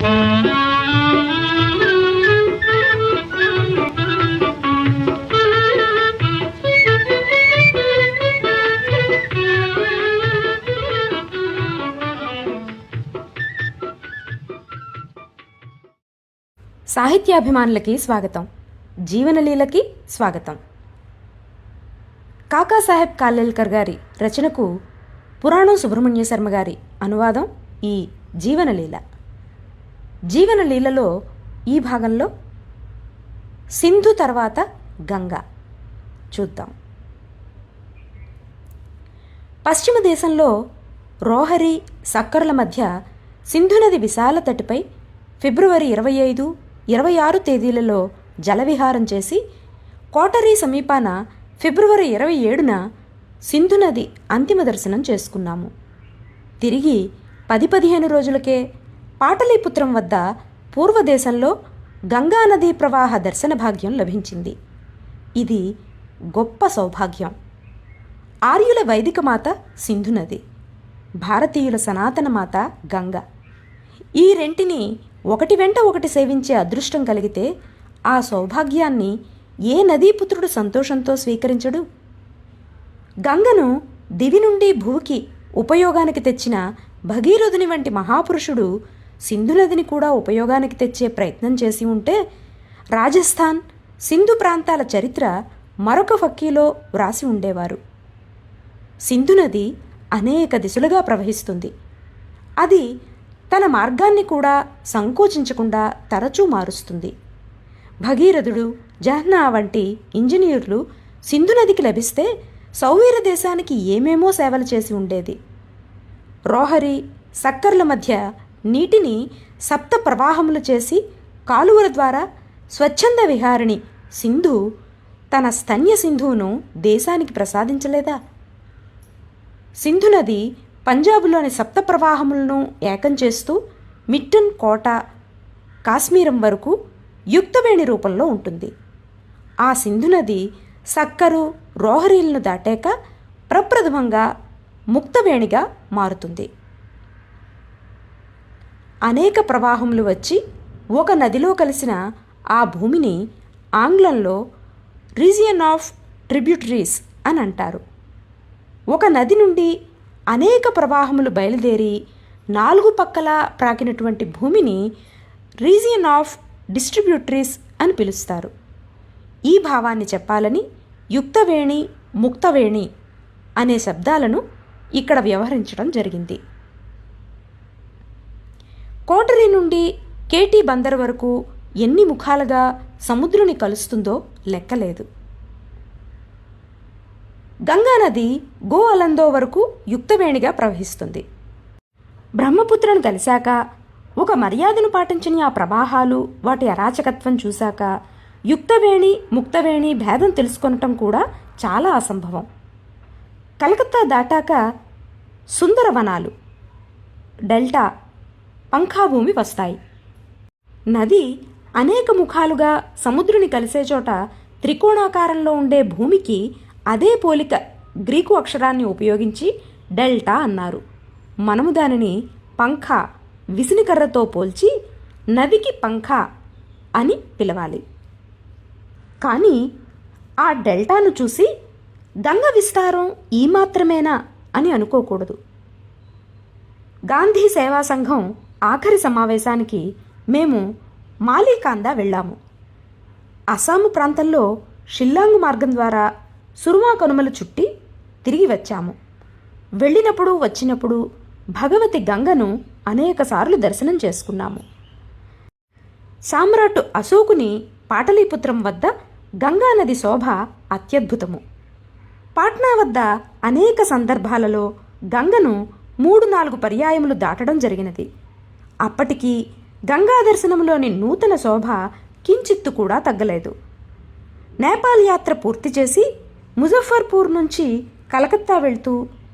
సాహిత్యాభిమానులకి స్వాగతం. జీవనలీలకి స్వాగతం. కాకాసాహెబ్ కాలేల్కర్ గారి రచనకు పురాణం సుబ్రహ్మణ్య శర్మ గారి అనువాదం ఈ జీవనలీల. జీవనలీలలో ఈ భాగంలో సింధు తర్వాత గంగా చూద్దాం. పశ్చిమ దేశంలో రోహరి, సక్కర్ల మధ్య సింధు నది విశాల తటిపై ఫిబ్రవరి 25, 26 తేదీలలో జలవిహారం చేసి కోటరీ సమీపాన ఫిబ్రవరి 27న సింధు నది అంతిమ దర్శనం చేసుకున్నాము. తిరిగి 10-15 రోజులకే పాటలీపుత్రం వద్ద పూర్వదేశంలో గంగానదీ ప్రవాహ దర్శన భాగ్యం లభించింది. ఇది గొప్ప సౌభాగ్యం. ఆర్యుల వైదిక మాత సింధు నది, భారతీయుల సనాతన మాత గంగ. ఈ రెంటిని ఒకటి వెంట ఒకటి సేవించే అదృష్టం కలిగితే ఆ సౌభాగ్యాన్ని ఏ నదీపుత్రుడు సంతోషంతో స్వీకరించడు? గంగను దివి నుండి భూకి ఉపయోగానికి తెచ్చిన భగీరథుని వంటి మహాపురుషుడు సింధు నదిని కూడా ఉపయోగానికి తెచ్చే ప్రయత్నం చేసి ఉంటే రాజస్థాన్, సింధు ప్రాంతాల చరిత్ర మరొక ఫక్కీలో వ్రాసి ఉండేవారు. సింధు నది అనేక దిశలుగా ప్రవహిస్తుంది. అది తన మార్గాన్ని కూడా సంకోచించకుండా తరచూ మారుస్తుంది. భగీరథుడు, జహ్నా వంటి ఇంజనీర్లు సింధు నదికి లభిస్తే సౌవీర దేశానికి ఏమేమో సేవలు చేసి ఉండేది. రోహరి, సక్కర్ల మధ్య నీటిని సప్త ప్రవాహములు చేసి కాలువల ద్వారా స్వచ్ఛంద విహారిణి సింధు తన స్తన్య సింధువును దేశానికి ప్రసాదించలేదా? సింధు నది పంజాబులోని సప్త ప్రవాహములను ఏకం చేస్తూ మిట్టన్, కోట, కాశ్మీరం వరకు యుక్తవేణి రూపంలో ఉంటుంది. ఆ సింధు నది సక్కరు, రోహరీలను దాటాక ప్రప్రథమంగా ముక్తవేణిగా మారుతుంది. అనేక ప్రవాహములు వచ్చి ఒక నదిలో కలిసిన ఆ భూమిని ఆంగ్లంలో రీజియన్ ఆఫ్ ట్రిబ్యూటరీస్ అని అంటారు. ఒక నది నుండి అనేక ప్రవాహములు బయలుదేరి 4 పక్కలా ప్రాకినటువంటి భూమిని రీజియన్ ఆఫ్ డిస్ట్రిబ్యూటరీస్ అని పిలుస్తారు. ఈ భావాన్ని చెప్పాలని యుక్తవేణి, ముక్తవేణి అనే శబ్దాలను ఇక్కడ వ్యవహరించడం జరిగింది. కోటరీ నుండి కేటీ బందర్ వరకు ఎన్ని ముఖాలుగా సముద్రుని కలుస్తుందో లెక్కలేదు. గంగానది గో అలందో వరకు యుక్తవేణిగా ప్రవహిస్తుంది. బ్రహ్మపుత్రను కలిశాక ఒక మర్యాదను పాటించని ఆ ప్రవాహాలు, వాటి అరాచకత్వం చూశాక యుక్తవేణి, ముక్తవేణి భేదం తెలుసుకొనటం కూడా చాలా అసంభవం. కలకత్తా దాటాక సుందరవనాలు, డెల్టా, పంఖాభూమి వస్తాయి. నది అనేక ముఖాలుగా సముద్రుని కలిసే చోట త్రికోణాకారంలో ఉండే భూమికి అదే పోలిక గ్రీకు అక్షరాన్ని ఉపయోగించి డెల్టా అన్నారు. మనము దానిని పంఖ, విసినికర్రతో పోల్చి నదికి పంఖ అని పిలవాలి. కానీ ఆ డెల్టాను చూసి గంగ విస్తారం ఈ మాత్రమేనా అని అనుకోకూడదు. గాంధీ సేవా సంఘం ఆఖరి సమావేశానికి మేము మాలీకాందా వెళ్ళాము. అస్సాము ప్రాంతంలో షిల్లాంగ్ మార్గం ద్వారా సురుమా కనుమలు చుట్టి తిరిగి వచ్చాము. వెళ్ళినప్పుడు వచ్చినప్పుడు భగవతి గంగను అనేకసార్లు దర్శనం చేసుకున్నాము. సామ్రాట్ అశోకుని పాటలీపుత్రం వద్ద గంగానది శోభ అత్యద్భుతము. పాట్నా వద్ద అనేక సందర్భాలలో గంగను 3-4 పర్యాయములు దాటడం జరిగినది. అప్పటికి గంగా దర్శనంలోని నూతన శోభ కించిత్తు కూడా తగ్గలేదు. నేపాల్ యాత్ర పూర్తి చేసి ముజఫర్పూర్ నుంచి కలకత్తా వెళ్తూ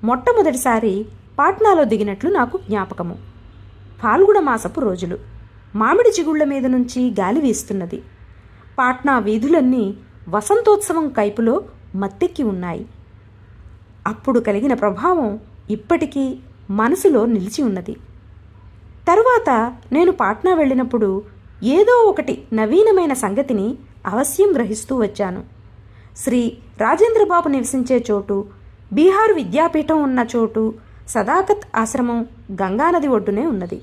మొట్టమొదటిసారి పాట్నాలో దిగినట్లు నాకు జ్ఞాపకము. ఫాల్గుణ మాసపు రోజులు. మామిడి చిగుళ్ల మీద నుంచి గాలి వీస్తున్నది. పాట్నా వీధులన్నీ వసంతోత్సవం కైపులో మత్తెక్కి ఉన్నాయి. అప్పుడు కలిగిన ప్రభావం ఇప్పటికీ మనసులో నిలిచి ఉన్నది. తరువాత తరువాత నేను పాట్నా వెళ్ళినప్పుడు ఏదో ఒకటి నవీనమైన సంగతిని అవశ్యం గ్రహిస్తూ వచ్చాను. శ్రీ రాజేంద్రబాబు నివసించే చోటు, బీహార్ విద్యాపీఠం ఉన్న చోటు, సదాకత్ ఆశ్రమం గంగానది ఒడ్డునే ఉన్నది.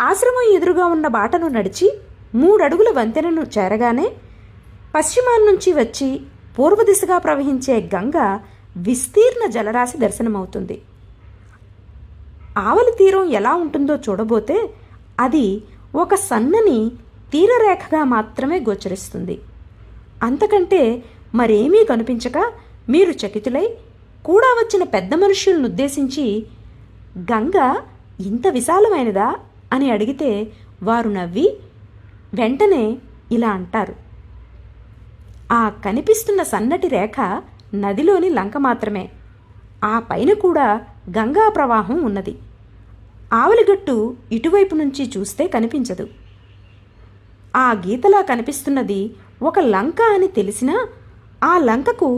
ఆశ్రమం ఎదురుగా ఉన్న బాటను నడిచి 3 అడుగుల వంతెనను చేరగానే పశ్చిమాన్నుంచి వచ్చి పూర్వదిశగా ప్రవహించే గంగ విస్తీర్ణ జలరాశి దర్శనమవుతుంది. ఆవలి తీరం ఎలా ఉంటుందో చూడబోతే అది ఒక సన్నని తీరరేఖగా మాత్రమే గోచరిస్తుంది. అంతకంటే మరేమీ కనిపించక మీరు చకితులై కూడా వచ్చిన పెద్ద మనుష్యులను ఉద్దేశించి గంగ ఇంత విశాలమైనదా అని అడిగితే వారు నవ్వి వెంటనే ఇలా అంటారు, ఆ కనిపిస్తున్న సన్నటి రేఖ నదిలోని లంక మాత్రమే. ఆ పైన కూడా గంగా ప్రవాహం ఉన్నది. ఆవలిగట్టు ఇటువైపు నుంచి చూస్తే కనిపించదు. ఆ గీతలా కనిపిస్తున్నది ఒక లంక అని తెలిసినా ఆ లంకకు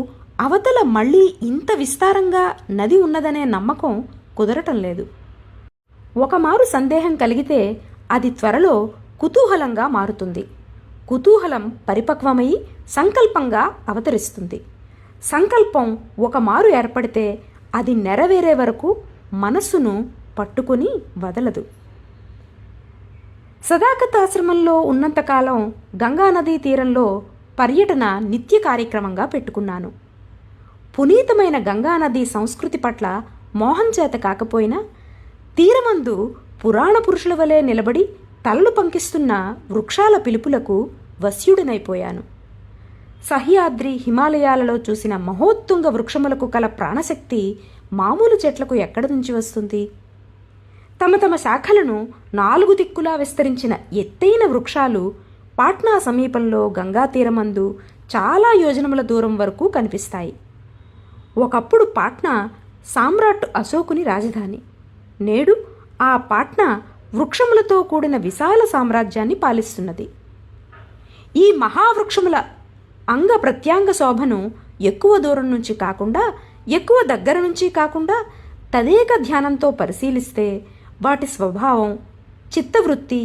అవతల మళ్ళీ ఇంత విస్తారంగా నది ఉన్నదనే నమ్మకం కుదరటం లేదు. ఒకమారు సందేహం కలిగితే అది త్వరలో కుతూహలంగా మారుతుంది. కుతూహలం పరిపక్వమై సంకల్పంగా అవతరిస్తుంది. సంకల్పం ఒకమారు ఏర్పడితే అది నెరవేరే వరకు మనస్సును పట్టుకొని వదలదు. సదాకత్ ఆశ్రమంలో ఉన్నంతకాలం గంగానదీ తీరంలో పర్యటన నిత్య కార్యక్రమంగా పెట్టుకున్నాను. పునీతమైన గంగానదీ సంస్కృతి పట్ల మోహం చేత కాకపోయినా తీరమందు పురాణ పురుషుల వలె నిలబడి తలలు పంకిస్తున్న వృక్షాల పిలుపులకు వశ్యుడినైపోయాను. సహ్యాద్రి హిమాలయాలలో చూసిన మహోత్తుంగ వృక్షములకు కల ప్రాణశక్తి మామూలు చెట్లకు ఎక్కడి నుంచి వస్తుంది? తమ తమ శాఖలను 4 దిక్కులా విస్తరించిన ఎత్తైన వృక్షాలు పాట్నా సమీపంలో గంగా తీరమందు చాలా యోజనముల దూరం వరకు కనిపిస్తాయి. ఒకప్పుడు పాట్నా సామ్రాట్ అశోకుని రాజధాని. నేడు ఆ పాట్నా వృక్షములతో కూడిన విశాల సామ్రాజ్యాన్ని పాలిస్తున్నది. ఈ మహావృక్షముల అంగ ప్రత్యాంగ శోభను ఎక్కువ దూరం నుంచి కాకుండా, ఎక్కువ దగ్గర నుంచి కాకుండా తదేక ధ్యానంతో పరిశీలిస్తే వాటి స్వభావం, చిత్తవృత్తి,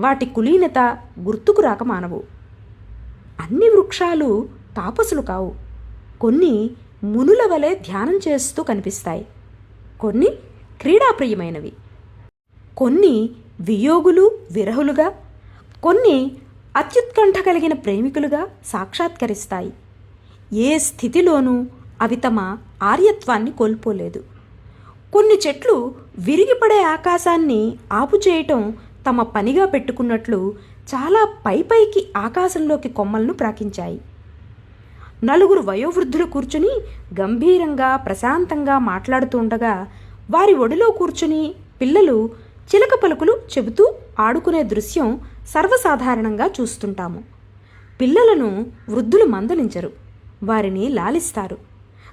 వాటి కులీనత గుర్తుకు రాక మానవు. అన్ని వృక్షాలు తాపసులు కావు. కొన్ని మునుల వలె ధ్యానం చేస్తూ కనిపిస్తాయి. కొన్ని క్రీడాప్రియమైనవి, కొన్ని వియోగులు విరహులుగా, కొన్ని అత్యుత్కంఠ కలిగిన ప్రేమికులుగా సాక్షాత్కరిస్తాయి. ఏ స్థితిలోనూ అవి తమ ఆర్యత్వాన్ని కోల్పోలేదు. కొన్ని చెట్లు విరిగిపడే ఆకాశాన్ని ఆపుచేయటం తమ పనిగా పెట్టుకున్నట్లు చాలా పైపైకి ఆకాశంలోకి కొమ్మలను ప్రాకించాయి. 4 వయోవృద్ధులు కూర్చుని గంభీరంగా ప్రశాంతంగా మాట్లాడుతుండగా వారి ఒడిలో కూర్చుని పిల్లలు చిలక పలుకులు చెబుతూ ఆడుకునే దృశ్యం సర్వసాధారణంగా చూస్తుంటాము. పిల్లలను వృద్ధులు మందలించరు, వారిని లాలిస్తారు.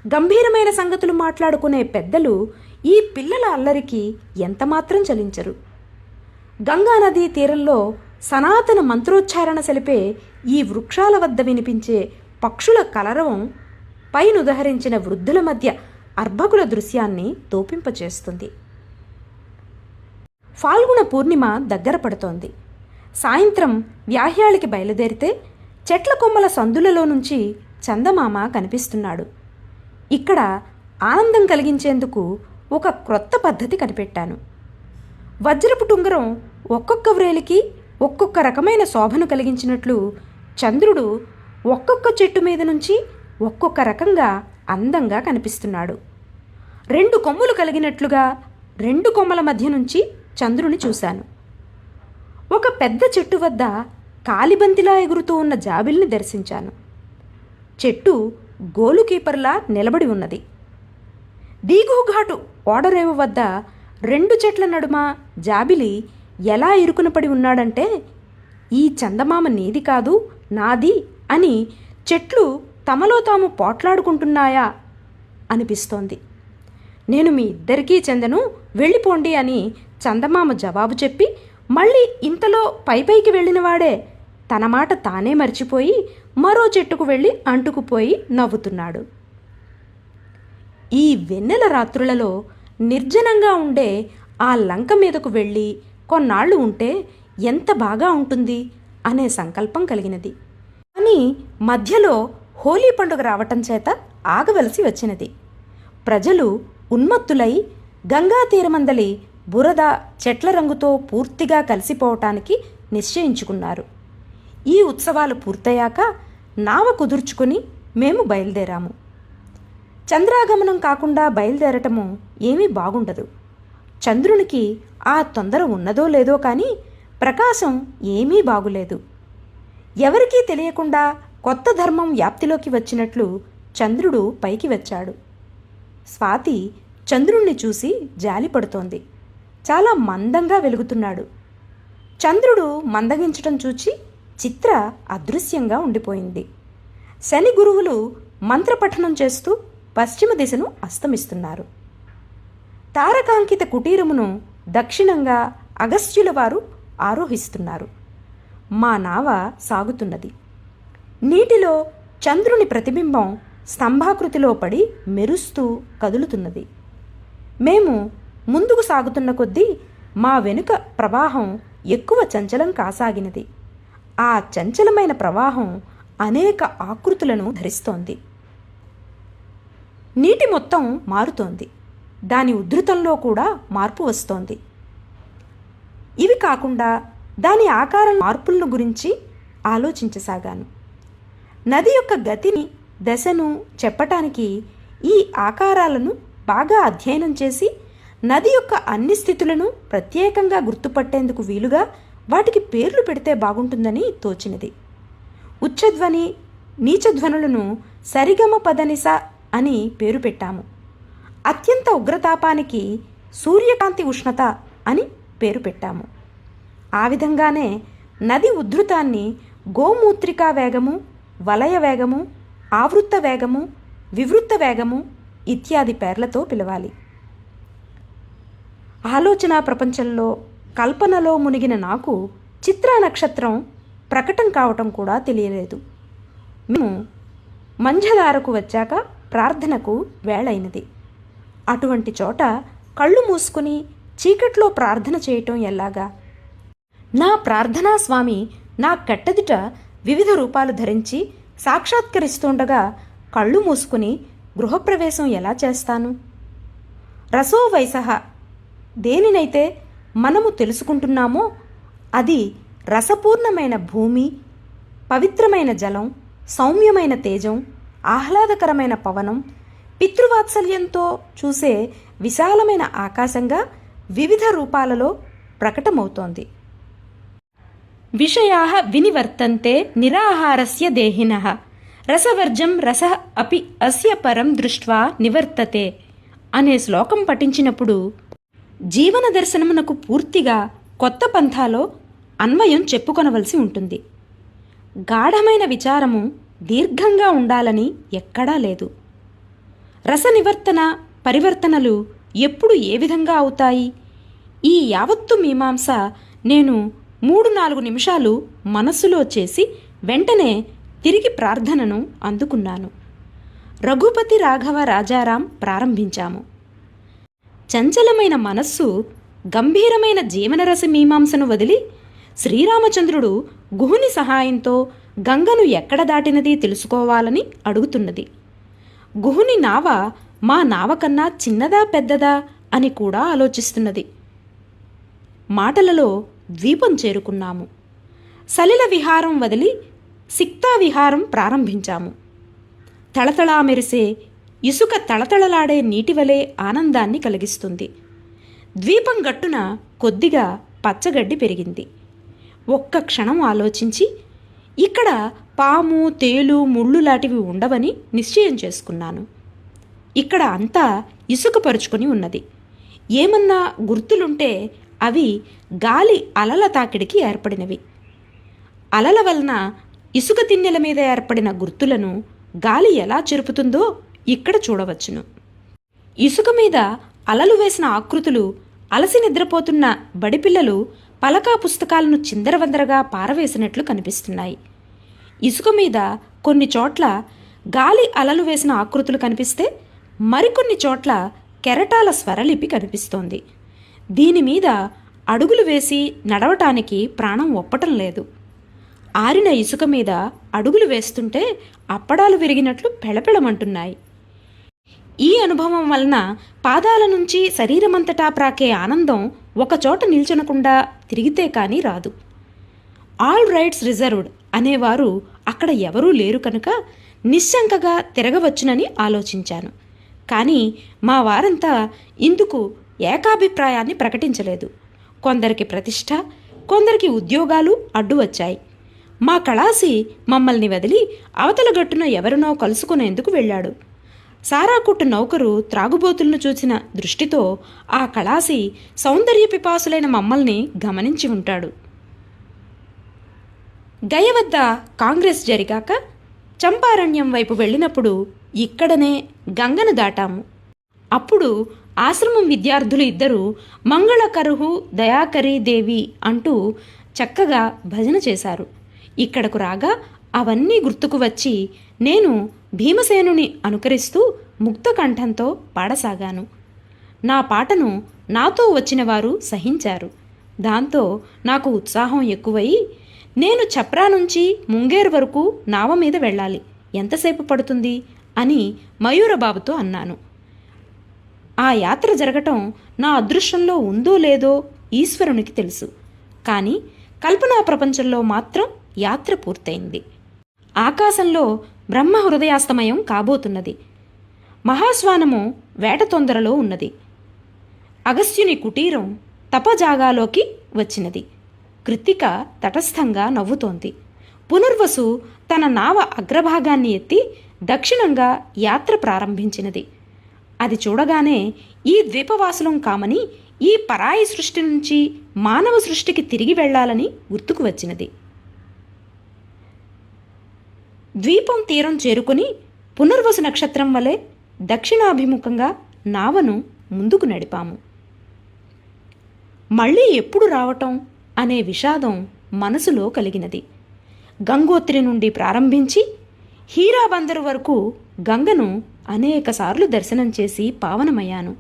గంభీరమైన సంగతులు మాట్లాడుకునే పెద్దలు ఈ పిల్లల అల్లరికి ఎంతమాత్రం చలించరు. గంగానదీ తీరంలో సనాతన మంత్రోచ్చారణ సలిపే ఈ వృక్షాల వద్ద వినిపించే పక్షుల కలరవం పైనుదహరించిన వృద్ధుల మధ్య అర్భకుల దృశ్యాన్ని తోపింపచేస్తుంది. ఫాల్గుణ పూర్ణిమ దగ్గర పడుతోంది. సాయంత్రం వ్యాహ్యాళికి బయలుదేరితే చెట్ల కొమ్మల సందులలో నుంచి చందమామ కనిపిస్తున్నాడు. ఇక్కడ ఆనందం కలిగించేందుకు ఒక క్రొత్త పద్ధతి కనిపెట్టాను. వజ్రపు టుంగరం ఒక్కొక్క వ్రేలికి ఒక్కొక్క రకమైన శోభను కలిగించినట్లు చంద్రుడు ఒక్కొక్క చెట్టు మీద నుంచి ఒక్కొక్క రకంగా అందంగా కనిపిస్తున్నాడు. 2 కొమ్ములు కలిగినట్లుగా 2 కొమ్మల మధ్య నుంచి చంద్రుని చూశాను. ఒక పెద్ద చెట్టు వద్ద కాలిబంతిలా ఎగురుతూ ఉన్న జాబిల్ని దర్శించాను. చెట్టు గోలు కీపర్లా నిలబడి ఉన్నది. దీఘుఘాటు ఓడరేవు వద్ద 2 చెట్ల నడుమ జాబిలి ఎలా ఇరుకున పడి ఉన్నాడంటే, ఈ చందమామ నీది కాదు నాది అని చెట్లు తమలో తాము పోట్లాడుకుంటున్నాయా అనిపిస్తోంది. నేను మీ ఇద్దరికీ చెందను, వెళ్ళిపోండి అని చందమామ జవాబు చెప్పి మళ్ళీ ఇంతలో పైపైకి వెళ్ళినవాడే తన మాట తానే మర్చిపోయి మరో చెట్టుకు వెళ్ళి అంటుకుపోయి నవ్వుతున్నాడు. ఈ వెన్నెల రాత్రులలో నిర్జనంగా ఉండే ఆ లంక మీదకు వెళ్ళి కొన్నాళ్ళు ఉంటే ఎంత బాగా ఉంటుంది అనే సంకల్పం కలిగినది. కానీ మధ్యలో హోలీ పండుగ రావటం చేత ఆగవలసి వచ్చినది. ప్రజలు ఉన్మత్తులై గంగా తీరమందలి బురద చెట్ల రంగుతో పూర్తిగా కలిసిపోవటానికి నిశ్చయించుకున్నారు. ఈ ఉత్సవాలు పూర్తయ్యాక నావ కుదుర్చుకొని మేము బయలుదేరాము. చంద్రాగమనం కాకుండా బయలుదేరటము ఏమీ బాగుండదు. చంద్రునికి ఆ తొందర ఉన్నదో లేదో కానీ ప్రకాశం ఏమీ బాగులేదు. ఎవరికీ తెలియకుండా కొత్త ధర్మం వ్యాప్తిలోకి వచ్చినట్లు చంద్రుడు పైకి వచ్చాడు. స్వాతి చంద్రుణ్ణి చూసి జాలిపడుతోంది. చాలా మందంగా వెలుగుతున్నాడు. చంద్రుడు మందగించటం చూచి చిత్ర అదృశ్యంగా ఉండిపోయింది. శని గురువులు మంత్రపఠనం చేస్తూ పశ్చిమ దిశను అస్తమిస్తున్నారు. తారకాంకిత కుటీరమును దక్షిణంగా అగస్త్యుల వారు ఆరోహిస్తున్నారు. మా నావ సాగుతున్నది. నీటిలో చంద్రుని ప్రతిబింబం స్తంభాకృతిలో పడి మెరుస్తూ కదులుతున్నది. మేము ముందుకు సాగుతున్న కొద్దీ మా వెనుక ప్రవాహం ఎక్కువ చంచలం కాసాగినది. ఆ చంచలమైన ప్రవాహం అనేక ఆకృతులను ధరిస్తోంది. నీటి మొత్తం మారుతోంది. దాని ఉధృతంలో కూడా మార్పు వస్తోంది. ఇవి కాకుండా దాని ఆకారం మార్పులను గురించి ఆలోచించసాగాను. నది యొక్క గతిని దశను చెప్పటానికి ఈ ఆకారాలను బాగా అధ్యయనం చేసి నది యొక్క అన్ని స్థితులను ప్రత్యేకంగా గుర్తుపట్టేందుకు వీలుగా వాటికి పేర్లు పెడితే బాగుంటుందని తోచినది. ఉచ్చధ్వని నీచధ్వనులను సరిగమ పదనిస అని పేరు పెట్టాము. అత్యంత ఉగ్రతాపానికి సూర్యకాంతి ఉష్ణత అని పేరు పెట్టాము. ఆ విధంగానే నది ఉద్ధృతాన్ని గోమూత్రికా వేగము, వలయ వేగము, ఆవృత్త వేగము, వివృత్త వేగము ఇత్యాది పేర్లతో పిలవాలి. ఆలోచనా ప్రపంచంలో కల్పనలో మునిగిన నాకు చిత్రా నక్షత్రం ప్రకటం కావటం కూడా తెలియలేదు. మేము మంజధారకు వచ్చాక ప్రార్థనకు వేళైనది. అటువంటి చోట కళ్ళు మూసుకుని చీకట్లో ప్రార్థన చేయటం ఎలాగా? నా ప్రార్థనా స్వామి నా కట్టెదుట వివిధ రూపాలు ధరించి సాక్షాత్కరిస్తుండగా కళ్ళు మూసుకుని గృహప్రవేశం ఎలా చేస్తాను? రసో వయసహ, దేనినైతే మనము తెలుసుకుంటున్నామో అది రసపూర్ణమైన భూమి, పవిత్రమైన జలం, సౌమ్యమైన తేజం, ఆహ్లాదకరమైన పవనం, పితృవాత్సల్యంతో చూసే విశాలమైన ఆకాశంగా వివిధ రూపాలలో ప్రకటమవుతోంది. విషయాః వినివర్తంతే నిరాహారస్య దేహినః రసవర్జం రసః అపి అస్య పరం దృష్ట్వా నివర్తతే అనే శ్లోకం పఠించినప్పుడు జీవన దర్శనమునకు పూర్తిగా కొత్త పంథాలో అన్వయం చెప్పుకొనవలసి ఉంటుంది. గాఢమైన విచారము దీర్ఘంగా ఉండాలని ఎక్కడా లేదు. రసనివర్తన పరివర్తనలు ఎప్పుడు ఏ విధంగా అవుతాయి? ఈ యావత్తు మీమాంస నేను 3-4 నిమిషాలు మనస్సులో చేసి వెంటనే తిరిగి ప్రార్థనను అందుకున్నాను. రఘుపతి రాఘవ రాజారాం ప్రారంభించాము. చంచలమైన మనస్సు గంభీరమైన జీవనరస మీమాంసను వదిలి శ్రీరామచంద్రుడు గుహుని సహాయంతో గంగను ఎక్కడ దాటినది తెలుసుకోవాలని అడుగుతున్నది. గుహుని నావ మా నావ కన్నా చిన్నదా పెద్దదా అని కూడా ఆలోచిస్తున్నది. మాటలలో ద్వీపం చేరుకున్నాము. సలిల విహారం వదిలి సిక్తా విహారం ప్రారంభించాము. తళతళా మెరిసే ఇసుక తళతళలాడే నీటివలే ఆనందాన్ని కలిగిస్తుంది. ద్వీపం గట్టున కొద్దిగా పచ్చగడ్డి పెరిగింది. ఒక్క క్షణం ఆలోచించి ఇక్కడ పాము, తేలు, ముళ్ళు లాంటివి ఉండవని నిశ్చయం చేసుకున్నాను. ఇక్కడ అంతా ఇసుక పరుచుకొని ఉన్నది. ఏమన్నా గుర్తులుంటే అవి గాలి అలల తాకిడికి ఏర్పడినవి. అలల వలన ఇసుక తిన్నెల మీద ఏర్పడిన గుర్తులను గాలి ఎలా చెరుపుతుందో ఇక్కడ చూడవచ్చును. ఇసుక మీద అలలు వేసిన ఆకృతులు అలసి నిద్రపోతున్న బడిపిల్లలు పలకా పుస్తకాలను చిందరవందరగా పారవేసినట్లు కనిపిస్తున్నాయి. ఇసుక మీద కొన్ని చోట్ల గాలి అలలు వేసిన ఆకృతులు కనిపిస్తే మరికొన్ని చోట్ల కెరటాల స్వరలిపి కనిపిస్తోంది. దీనిమీద అడుగులు వేసి నడవటానికి ప్రాణం ఒప్పటం లేదు. ఆరిన ఇసుక మీద అడుగులు వేస్తుంటే అప్పడాలు విరిగినట్లు పెళపెళమంటున్నాయి. ఈ అనుభవం వలన పాదాల నుంచి శరీరమంతటా ప్రాకే ఆనందం ఒకచోట నిల్చొనకుండా తిరిగితే కానీ రాదు. ఆల్ రైట్స్ రిజర్వ్డ్ అనేవారు అక్కడ ఎవరూ లేరు కనుక నిశ్శంకగా తిరగవచ్చునని ఆలోచించాను. కానీ మా వారంతా ఇందుకు ఏకాభిప్రాయాన్ని ప్రకటించలేదు. కొందరికి ప్రతిష్ట, కొందరికి ఉద్యోగాలు అడ్డు వచ్చాయి. మా కళాసి మమ్మల్ని వదిలి అవతల గట్టున ఎవరినో కలుసుకునేందుకు వెళ్ళాడు. సారాకుట్టు నౌకరు త్రాగుబోతులను చూసిన దృష్టితో ఆ కళాసి సౌందర్య పిపాసులైన మమ్మల్ని గమనించి ఉంటాడు. గయ వద్ద కాంగ్రెస్ జరిగాక చంపారణ్యం వైపు వెళ్ళినప్పుడు ఇక్కడనే గంగను దాటాము. అప్పుడు ఆశ్రమం విద్యార్థులు ఇద్దరు మంగళకరుహు దయాకరీ దేవి అంటూ చక్కగా భజన చేశారు. ఇక్కడకు రాగా అవన్నీ గుర్తుకు వచ్చి నేను భీమసేనుని అనుకరిస్తూ ముక్తకంఠంతో పాడసాగాను. నా పాటను నాతో వచ్చిన వారు సహించారు. దాంతో నాకు ఉత్సాహం ఎక్కువై, నేను ఛప్రా నుంచి ముంగేర్ వరకు నావ మీద వెళ్ళాలి, ఎంతసేపు పడుతుంది అని మయూరబాబుతో అన్నాను. ఆ యాత్ర జరగటం నా అదృష్టంలో ఉందో లేదో ఈశ్వరునికి తెలుసు. కానీ కల్పనా ప్రపంచంలో మాత్రం యాత్ర పూర్తయింది. ఆకాశంలో బ్రహ్మ హృదయాస్తమయం కాబోతున్నది. మహాశ్వానము వేట తొందరలో ఉన్నది. అగస్త్యుని కుటీరం తపజాగాలోకి వచ్చినది. కృత్తిక తటస్థంగా నవ్వుతోంది. పునర్వసు తన నావ అగ్రభాగాన్ని ఎత్తి దక్షిణంగా యాత్ర ప్రారంభించినది. అది చూడగానే ఈ ద్వీపవాసులం కామని ఈ పరాయి సృష్టి నుంచి మానవ సృష్టికి తిరిగి వెళ్లాలని గుర్తుకు వచ్చినది. ద్వీపం తీరం చేరుకుని పునర్వసు నక్షత్రం వలె దక్షిణాభిముఖంగా నావను ముందుకు నడిపాము. మళ్ళీ ఎప్పుడు రావటం అనే విషాదం మనసులో కలిగినది. గంగోత్రి నుండి ప్రారంభించి హీరాబందరు వరకు గంగను అనేకసార్లు దర్శనం చేసి పావనమయ్యాను.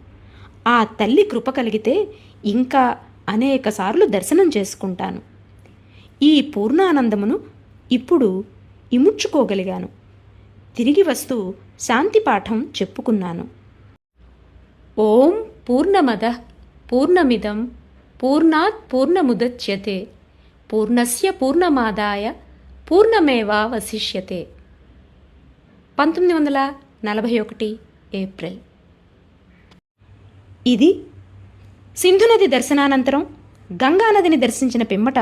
ఆ తల్లి కృప కలిగితే ఇంకా అనేకసార్లు దర్శనం చేసుకుంటాను. ఈ పూర్ణానందమును ఇప్పుడు ఇముడ్చుకోగలిగాను. తిరిగి వస్తూ శాంతి పాఠం చెప్పుకున్నాను. ఓం పూర్ణమదః పూర్ణమిదం పూర్ణాత్ పూర్ణముదచ్యతే పూర్ణస్య పూర్ణమాదాయ పూర్ణమేవావశిష్యతే. 1941 ఏప్రిల్. ఇది సింధునది దర్శనానంతరం గంగానదిని దర్శించిన పిమ్మట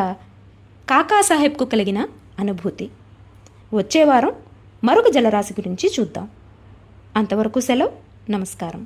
కాకాసాహెబ్కు కలిగిన అనుభూతి. వచ్చే వారం మరొక జలరాశి గురించి చూద్దాం. అంతవరకు సెలవు. నమస్కారం.